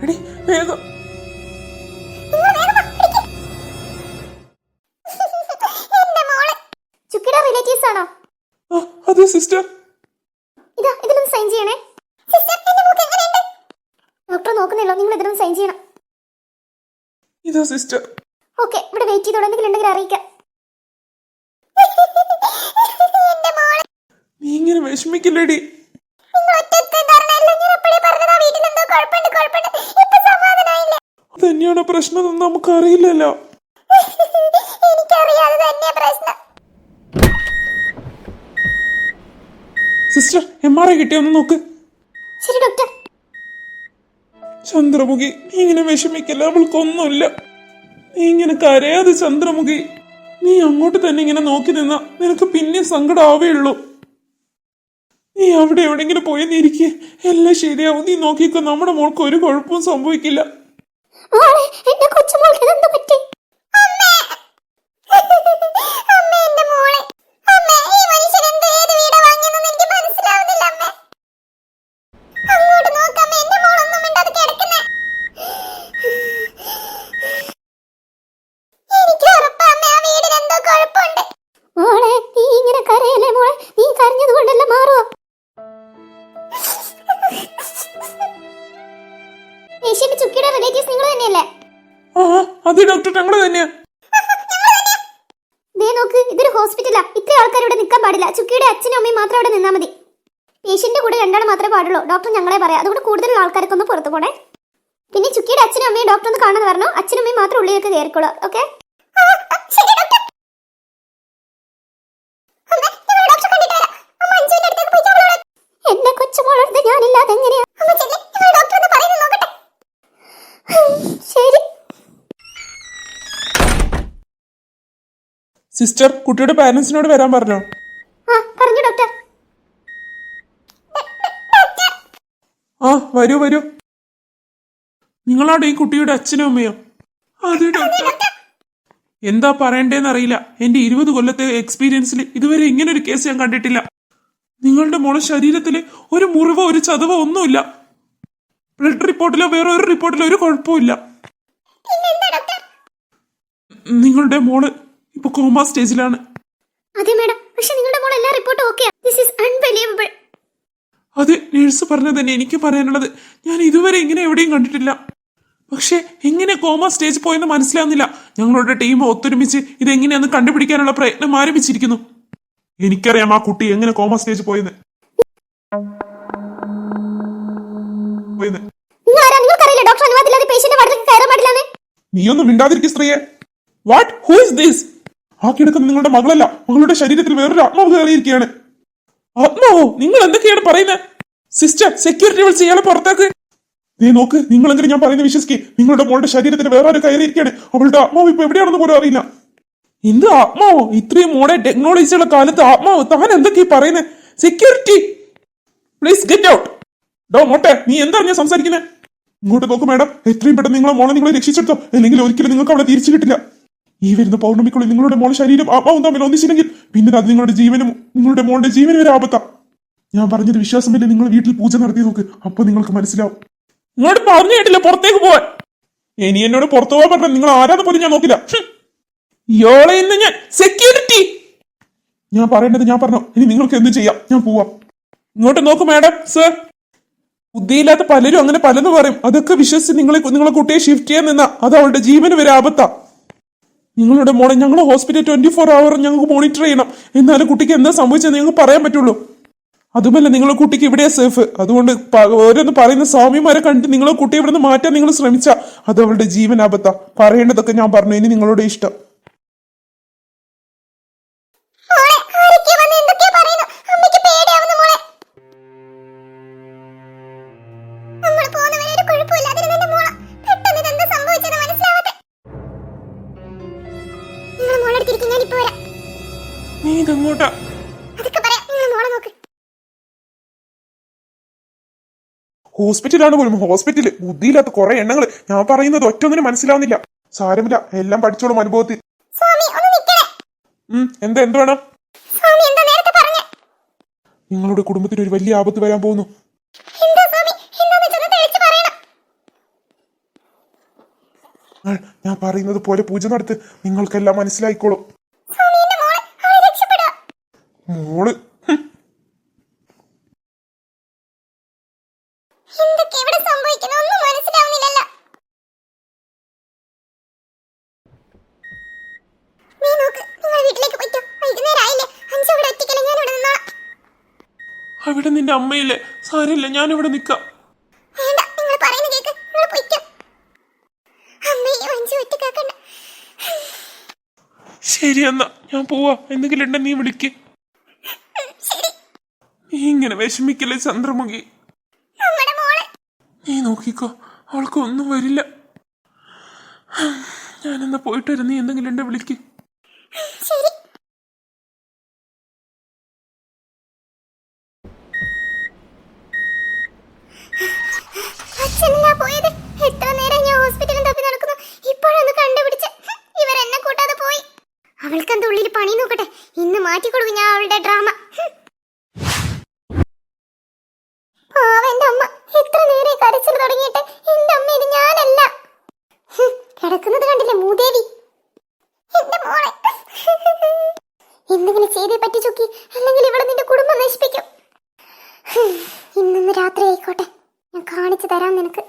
എടി വേഗം. ചുക്കിയുടെ റിലേറ്റീവ്സ് ആണോ? അതെ സിസ്റ്റർ. ഇതിലൊന്ന് സൈൻ ചെയ്യണേ. ഡോക്ടർ നോക്കുന്നില്ലോ, നിങ്ങൾ ഇതിലൊന്ന് സൈൻ ചെയ്യണം. ഇതാ സിസ്റ്റർ. ഓക്കെ, ഇവിടെ വെയിറ്റ് ചെയ്തോളൂ, എന്തെങ്കിലും ഉണ്ടെങ്കിൽ അറിയിക്കാം. നീ ഇങ്ങനെ വിഷമിക്കില്ലേടി. തന്നെയാണോ പ്രശ്നം? നമുക്ക് അറിയില്ലല്ലോ. സിസ്റ്റർ, MRI കിട്ടിയൊന്ന് നോക്ക്. ശരി ഡോക്ടർ. ചന്ദ്രമുഖി, നീ ഇങ്ങനെ വിഷമിക്കില്ല, അവൾക്കൊന്നുമില്ല. നീ ഇങ്ങനെ കരയാതെ ചന്ദ്രമുഖി. നീ അങ്ങോട്ട് തന്നെ ഇങ്ങനെ നോക്കി നിന്നാ നിനക്ക് പിന്നെ സങ്കടമാവേ ഉള്ളൂ. നീ അവിടെ എവിടെങ്കിലും പോയി നീരിക്കുക, എല്ലാം ശരിയാവും. നീ നോക്കിക്കോ, നമ്മുടെ മോൾക്ക് ഒരു കുഴപ്പവും സംഭവിക്കില്ല. ചുക്കിയുടെ റിലേറ്റീവ്സ് നിങ്ങൾ തന്നെയല്ലേ? അതെ ഡോക്ടർ, ഞങ്ങൾ തന്നെയാ. നോക്ക്, ഇതൊരു ഹോസ്പിറ്റലാ. ഇത്ര ആൾക്കാർ ഇവിടെ നിൽക്കാൻ പാടില്ല. ചുക്കിയുടെ അച്ഛനും അമ്മയും മാത്രം ഇവിടെ നിന്നാൽ മതി. പേഷ്യന്റെ കൂടെ രണ്ടാൾ മാത്രമേ പാടുള്ളൂ. ഡോക്ടർ ഞങ്ങളെ പറയാം. അതുകൊണ്ട് കൂടുതലുള്ള ആൾക്കാർക്ക് ഒന്ന് പുറത്തു പോണേ. പിന്നെ ചുക്കിയുടെ അച്ഛനും അമ്മയും ഡോക്ടർ ഒന്ന് കാണാൻ പറഞ്ഞു. അച്ഛനും അമ്മയും മാത്രം ഉള്ളിലേക്ക് കയറിക്കോളൂ. ഓക്കെ? എന്റെ കൊച്ചുമോളടുത്ത് ഞാനില്ലാതെ എങ്ങനെയാ? ശരി സിസ്റ്റർ, കുട്ടിയുടെ പാരന്റ്സിനോട് വരാൻ പറഞ്ഞോ? പറഞ്ഞു ഡോക്ടർ. വരൂ വരൂ. നിങ്ങളാണ് ഈ കുട്ടിയുടെ അച്ഛനും അമ്മയോ? അതെ ഡോക്ടർ. എന്താ പറയണ്ടേന്ന് അറിയില്ല. എന്റെ 20 കൊല്ലത്തെ എക്സ്പീരിയൻസിൽ ഇതുവരെ ഇങ്ങനെ ഒരു കേസ് ഞാൻ കണ്ടിട്ടില്ല. നിങ്ങളുടെ മോളെ ശരീരത്തിൽ ഒരു മുറിവോ ഒരു ചതവോ ഒന്നുമില്ല. ബ്ലഡ് റിപ്പോർട്ടിലോ വേറെ ഒരു റിപ്പോർട്ടിലോ ഒരു കുഴപ്പമില്ല. നിങ്ങളുടെ മോള് ഇപ്പൊ കോമ സ്റ്റേജിലാണ്. അതെ മേഡം, പക്ഷെ നിങ്ങളുടെ മോൾ എല്ലാ റിപ്പോർട്ടും ഓക്കെയാ. This is unbelievable. അതെ, നേഴ്സ് പറഞ്ഞത് തന്നെ എനിക്ക് പറയാനുള്ളത്. ഞാൻ ഇതുവരെ ഇങ്ങനെ എവിടെയും കണ്ടിട്ടില്ല. പക്ഷെ എങ്ങനെ കോമ സ്റ്റേജ് പോയെന്ന് മനസ്സിലാവുന്നില്ല. ഞങ്ങളുടെ ടീം ഒത്തൊരുമിച്ച് ഇതെങ്ങനെയാന്ന് കണ്ടുപിടിക്കാനുള്ള പ്രയത്നം ആരംഭിച്ചിരിക്കുന്നു. എനിക്കറിയാം ആ കുട്ടി എങ്ങനെ കോമ സ്റ്റേജ് പോയെന്ന്. നീയൊന്നും മിണ്ടാതിരിക്കും സ്ത്രീയെ. വാട്ട്? Who is this? ആ കിടക്കുന്ന നിങ്ങളുടെ മകളല്ല. മകളുടെ ശരീരത്തിൽ വേറൊരു ആത്മാവ് കയറിയിരിക്കുകയാണ്. ആത്മാവോ? നിങ്ങൾ എന്തൊക്കെയാണ് പറയുന്നത്? സിസ്റ്റർ, സെക്യൂരിറ്റി വിളിച്ച് ഇയാളെ പുറത്താക്ക്. നീ നോക്ക്, നിങ്ങളെങ്കിലും ഞാൻ പറയുന്നത് വിശ്വസിക്ക്. നിങ്ങളുടെ മോളുടെ ശരീരത്തിൽ വേറെ ആരും കയറിയിരിക്കുകയാണ്. അവളുടെ ആത്മാവ് ഇപ്പൊ എവിടെയാണെന്ന് പോലും അറിയില്ല. എന്ത് ആത്മാവോ? ഇത്രയും മോഡേൺ ടെക്നോളജിയുള്ള കാലത്ത് ആത്മാവ്? താൻ എന്തൊക്കെയാ പറയുന്നത്? Security, please get out. ഡോ മോട്ടെ, നീ എന്താണ് ഞാൻ സംസാരിക്കുന്നത്? ഇങ്ങോട്ട് നോക്ക് മാഡം, എത്രയും പെട്ടെന്ന് നിങ്ങളെ മോളെ നിങ്ങളെ രക്ഷിച്ചെടുത്തോ, അല്ലെങ്കിൽ ഒരിക്കലും നിങ്ങൾക്ക് അവളെ തിരിച്ചു കിട്ടില്ല. ഈ വരുന്ന പൗർണമിക്കുള്ളിൽ നിങ്ങളുടെ മോളുടെ ശരീരം ആത്മാവും തമ്മിൽ ഒന്നിച്ചില്ലെങ്കിൽ പിന്നെ അത് നിങ്ങളുടെ ജീവനും നിങ്ങളുടെ മോളുടെ ജീവനും വരെ ആപത്താ. ഞാൻ പറഞ്ഞത് വിശ്വാസമില്ല. നിങ്ങൾ വീട്ടിൽ പൂജ നടത്തി നോക്ക്, അപ്പൊ നിങ്ങൾക്ക് മനസ്സിലാവും. ഇങ്ങോട്ട് പറഞ്ഞു കേട്ടില്ല പുറത്തേക്ക് പോവാൻ. ഇനി എന്നോട് പുറത്തു പോകാൻ പറഞ്ഞ നിങ്ങൾ ആരാന്ന് പോലും ഞാൻ നോക്കില്ല. യോളെ ഇന്ന് ഞാൻ സെക്യൂരിറ്റി. ഞാൻ പറയേണ്ടത് ഞാൻ പറഞ്ഞു. ഇനി നിങ്ങൾക്ക് എന്ത് ചെയ്യാം, ഞാൻ പോവാം. ഇങ്ങോട്ട് നോക്ക് മാഡം, സർ. ബുദ്ധിയില്ലാത്ത പലരും അങ്ങനെ പലതും പറയും. അതൊക്കെ വിശ്വസിച്ച് നിങ്ങളെ കുട്ടിയെ ഷിഫ്റ്റ് ചെയ്യാൻ നിന്നാ അത് അവളുടെ ജീവന് വരെ ആപത്താ. നിങ്ങളുടെ മോളെ ഞങ്ങൾ ഹോസ്പിറ്റൽ 24 hour ഞങ്ങൾക്ക് മോണിറ്റർ ചെയ്യണം. എന്നാലും കുട്ടിക്ക് എന്താ സംഭവിച്ചതെന്ന് ഞങ്ങൾക്ക് പറയാൻ പറ്റുള്ളൂ. അതുമല്ല, നിങ്ങളുടെ കുട്ടിക്ക് ഇവിടെയാ സേഫ്. അതുകൊണ്ട് ഓരോന്ന് പറയുന്ന സ്വാമിമാരെ കണ്ടിട്ട് നിങ്ങളെ കുട്ടിയെ ഇവിടെ നിന്ന് മാറ്റാൻ നിങ്ങൾ ശ്രമിച്ചാ അത് അവളുടെ ജീവൻ ആപത്താ. പറയേണ്ടതൊക്കെ ഞാൻ പറഞ്ഞു. ഇനി നിങ്ങളുടെ ഇഷ്ടം. നീ ഇതെങ്ങോട്ടാ? ഹോസ്പിറ്റലാണ് പോലും. ഹോസ്പിറ്റല് ബുദ്ധിയില്ലാത്ത കുറെ എണ്ണങ്ങൾ. ഞാൻ പറയുന്നത് ഒറ്റൊന്നിനും മനസ്സിലാവുന്നില്ല. സാരമില്ല, എല്ലാം പഠിച്ചോളും അനുഭവത്തിൽ. എന്ത് വേണം? നിങ്ങളുടെ കുടുംബത്തിന് ഒരു വലിയ ആപത്ത് വരാൻ പോകുന്നു. ഞാൻ പറയുന്നത് പോലെ പൂജ നടത്ത്, നിങ്ങൾക്കെല്ലാം മനസ്സിലായിക്കോളും. സ്വാമി, എന്റെ മോള്, അവളെ രക്ഷപ്പെടുക. മോള് എന്തൊക്കെ ഇവിടെ സംഭവിക്കുന്നു ഒന്നും മനസ്സിലാവുന്നില്ലല്ലോ. നീ നോക്ക്, നിങ്ങൾ വീട്ടിലേക്ക് പോയിട്ടോ. വൈകുന്നേരം ആയില്ലേ, അഞ്ചു ഇവിടെ ഒറ്റയ്ക്കല്ല, ഞാൻ ഇവിടെ നിന്നോളാം. അവിടെ നിന്റെ അമ്മയില്ലേ? സാരമില്ല, ഞാനിവിടെ നിക്കാം. വേണ്ട, നിങ്ങൾ പറയുന്ന കേക്ക്, നിങ്ങൾ പോയിക്കോ. അമ്മയെ അഞ്ചു ഒറ്റക്കാക്കണ്ട. ശരി എന്നാ ഞാൻ പോവാ, എന്തെങ്കിലും ഉണ്ടെ നീ വിളിക്ക്. ശരി. നീ ഇങ്ങനെ വിഷമിക്കില്ലേ ചന്ദ്രമുഖി? നമ്മുടെ മോള്. നീ നോക്കിക്കോ, അവൾക്ക് ഒന്നും വരില്ല. ഞാനെന്നാ പോയിട്ട് വരാം, നീ എന്തെങ്കിലും ഉണ്ടെ വിളിക്ക്. ശരി. അച്ഛനാ പോയത്. എത്ര നേരം ഞാൻ ഹോസ്പിറ്റലിൽ തപ്പി നടക്കുന്നു. ഇപ്പോഴൊന്ന് കണ്ടുപിടിച്ച് ഇവരെന്നെ കൂട്ടാതെ പോയി. അവൾക്കെന്താ ഉള്ളിൽ പണി നോക്കട്ടെ, ഇന്ന് മാറ്റിക്കൊടുക്കും ഞാൻ അവളുടെ ഡ്രാമ. എന്റെ അമ്മ എത്ര നേരം കരച്ചിൽ തുടങ്ങിയിട്ട്. എന്റെ അമ്മ, ഇത് ഞാനല്ല. കിടക്കുന്നത് കണ്ടില്ലേ മൂദേവി, എന്റെ മോളെ. എന്തെങ്കിലും ചെയ്തേ പറ്റി ചുക്കി, അല്ലെങ്കിൽ ഇവിടെ നിന്റെ കുടുംബം നശിപ്പിക്കും. ഇന്നൊന്ന് രാത്രി ആയിക്കോട്ടെ, ഞാൻ കാണിച്ചു തരാം നിനക്ക്.